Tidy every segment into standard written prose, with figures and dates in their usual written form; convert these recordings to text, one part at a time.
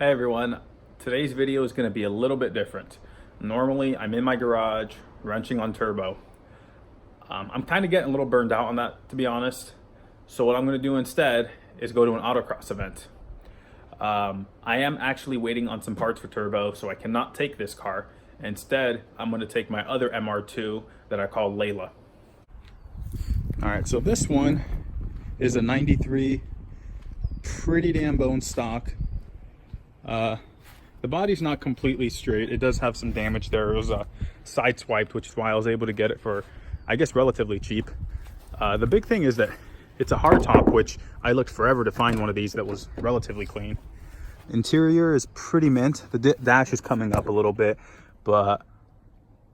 Hey everyone, today's video is going to be a little bit different. Normally I'm in my garage wrenching on turbo. I'm kind of getting a little burned out on that, to be honest. So what I'm going to do instead is go to an autocross event. I am actually waiting on some parts for turbo, so I cannot take this car. Instead, I'm going to take my other MR2 that I call Layla. Alright, so this one is a 93, pretty damn bone stock. The body's not completely straight. It does have some damage there. It was side swiped, which is why I was able to get it for, I guess, relatively cheap. The big thing is that it's a hardtop, which I looked forever to find one of these that was relatively clean. Interior is pretty mint. The dash is coming up a little bit, but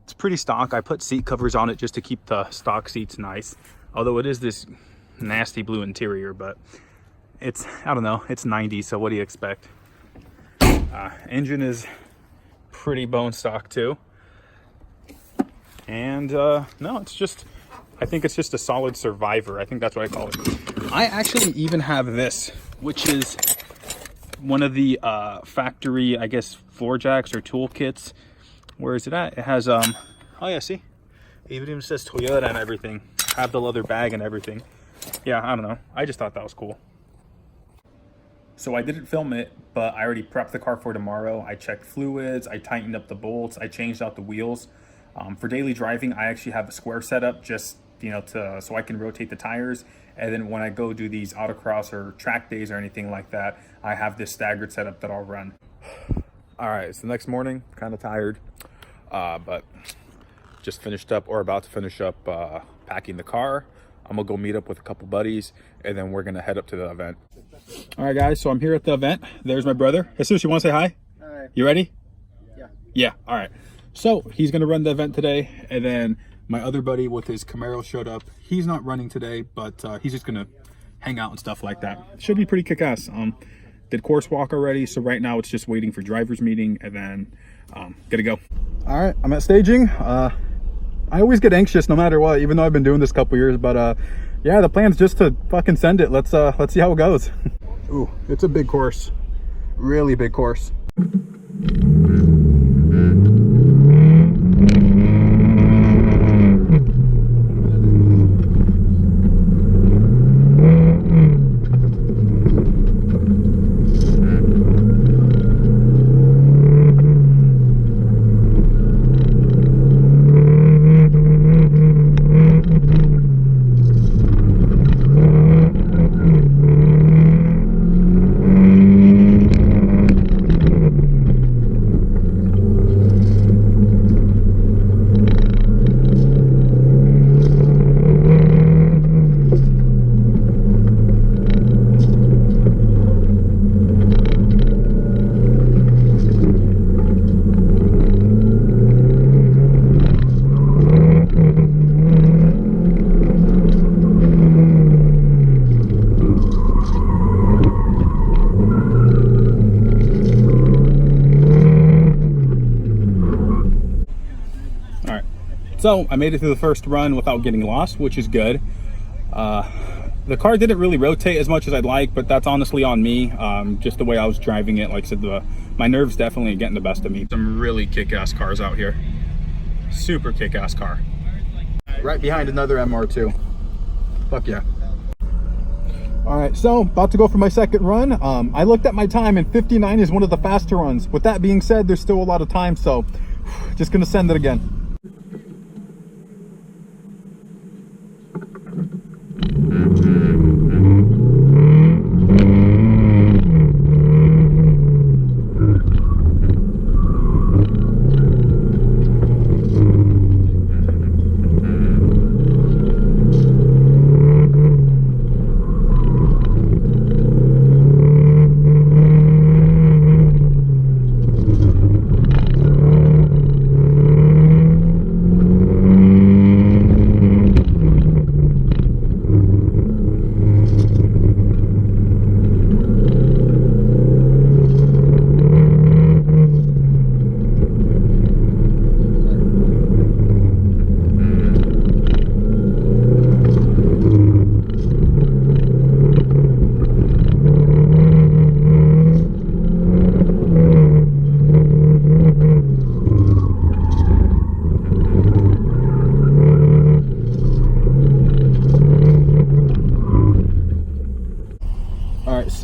it's pretty stock. I put seat covers on it just to keep the stock seats nice. Although it is this nasty blue interior, but it's, I don't know, it's 90, so what do you expect? Engine is pretty bone stock too. And no, it's just, I think it's just a solid survivor. I think that's what I call it. I actually even have this, which is one of the factory, I guess, floor jacks or tool kits. Where is it at? It has, oh yeah, see? It even says Toyota and everything. Have the leather bag and everything. Yeah, I don't know. I just thought that was cool. So I didn't film it, but I already prepped the car for tomorrow. I checked fluids, I tightened up the bolts, I changed out the wheels. For daily driving, I actually have a square setup just, you know, so I can rotate the tires. And then when I go do these autocross or track days or anything like that, I have this staggered setup that I'll run. All right, it's the next morning, kind of tired, but just finished up or about to finish up packing the car. I'm gonna go meet up with a couple buddies and then we're gonna head up to the event. All right, guys, so I'm here at the event. There's my brother. Jesus, you want to say hi? Hi. You ready? Yeah. Yeah, all right. So he's going to run the event today, and then my other buddy with his Camaro showed up. He's not running today, but he's just going to hang out and stuff like that. Should be pretty kick-ass. Did course walk already, so right now it's just waiting for driver's meeting, and then gonna go. All right, I'm at staging. I always get anxious no matter what, even though I've been doing this a couple years, but yeah, the plan's just to fucking send it. Let's see how it goes. Ooh, it's a big course, really big course. So I made it through the first run without getting lost, which is good. The car didn't really rotate as much as I'd like, but that's honestly on me. Just the way I was driving it, like I said, my nerves definitely getting the best of me. Some really kick-ass cars out here. Super kick-ass car. Right behind another MR2. Fuck yeah. All right, so about to go for my second run. I looked at my time and 59 is one of the faster runs. With that being said, there's still a lot of time, so just gonna send it again.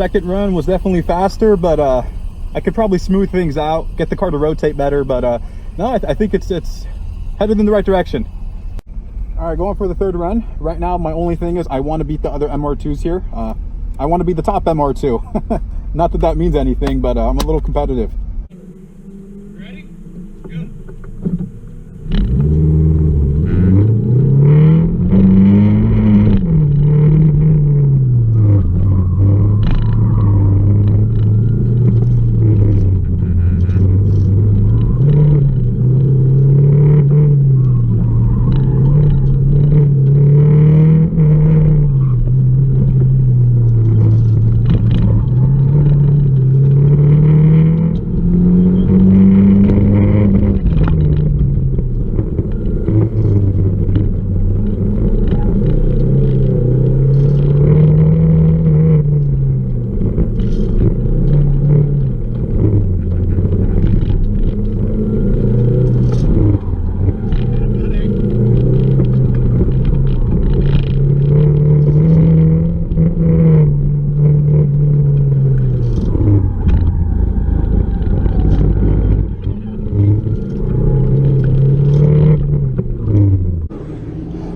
second run was definitely faster, but I could probably smooth things out, get the car to rotate better. But no, I think it's headed in the right direction. All right, going for the third run. Right now, my only thing is I want to beat the other MR2s here. I want to be the top MR2. Not that that means anything, but I'm a little competitive. Ready? Go.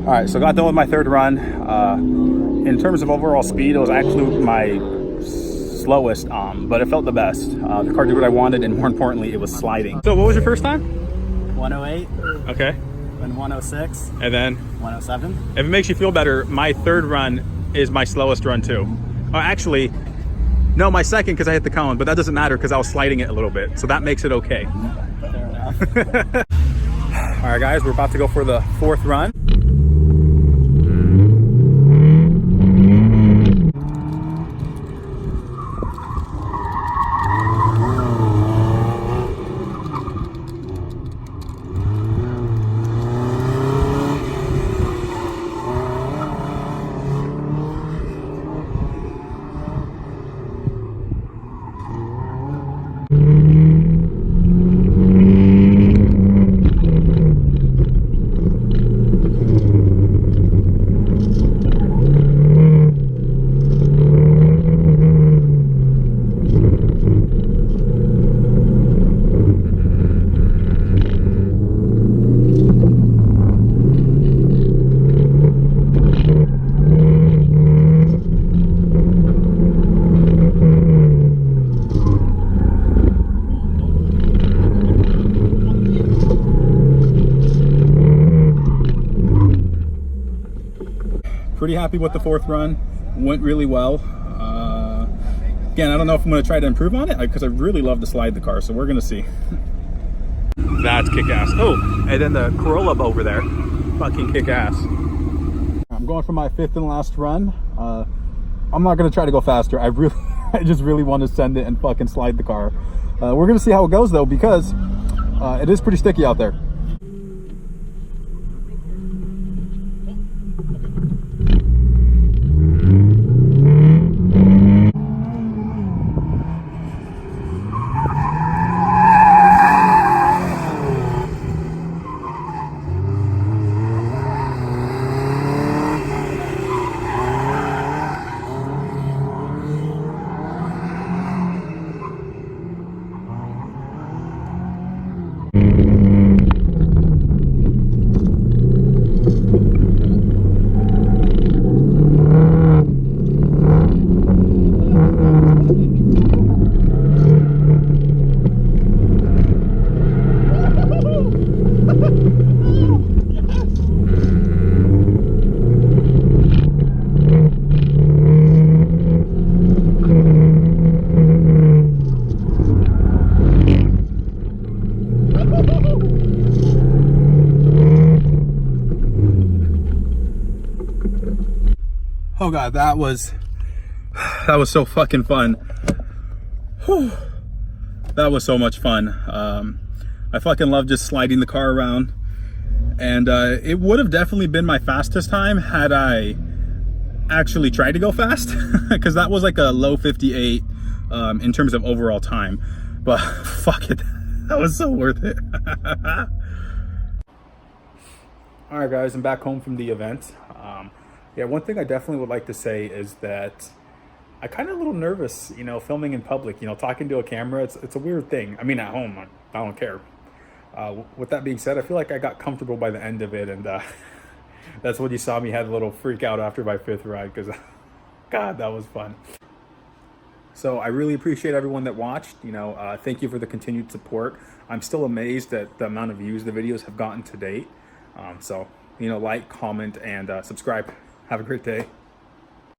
All right, so got done with my third run. In terms of overall speed, it was actually my slowest, but it felt the best. The car did what I wanted, and more importantly, it was sliding. So what was your first time? 108. Okay. Then 106. And then? 107. If it makes you feel better, my third run is my slowest run too. Actually, no, my second because I hit the cone, but that doesn't matter because I was sliding it a little bit. So that makes it okay. Fair enough. All right, guys, we're about to go for the fourth run. Pretty happy with the fourth run. Went really well. Again, I don't know if I'm going to try to improve on it because I really love to slide the car, so we're going to see. That's kick-ass. Oh, and then the Corolla over there. Fucking kick-ass. I'm going for my fifth and last run. I'm not going to try to go faster. I just really want to send it and fucking slide the car. We're going to see how it goes, though, because it is pretty sticky out there. Oh god, that was so fucking fun. Whew. That was so much fun. I fucking love just sliding the car around, and it would have definitely been my fastest time had I actually tried to go fast, because that was like a low 58 in terms of overall time. But fuck it, that was so worth it. All right, guys, I'm back home from the event. Yeah, one thing I definitely would like to say is that I kind of a little nervous, you know, filming in public, you know, talking to a camera. It's a weird thing. I mean, at home, I don't care. With that being said, I feel like I got comfortable by the end of it, and that's when you saw me had a little freak out after my 5th ride, because God, that was fun. So I really appreciate everyone that watched. You know, thank you for the continued support. I'm still amazed at the amount of views the videos have gotten to date. So, you know, like, comment, and subscribe. Have a great day.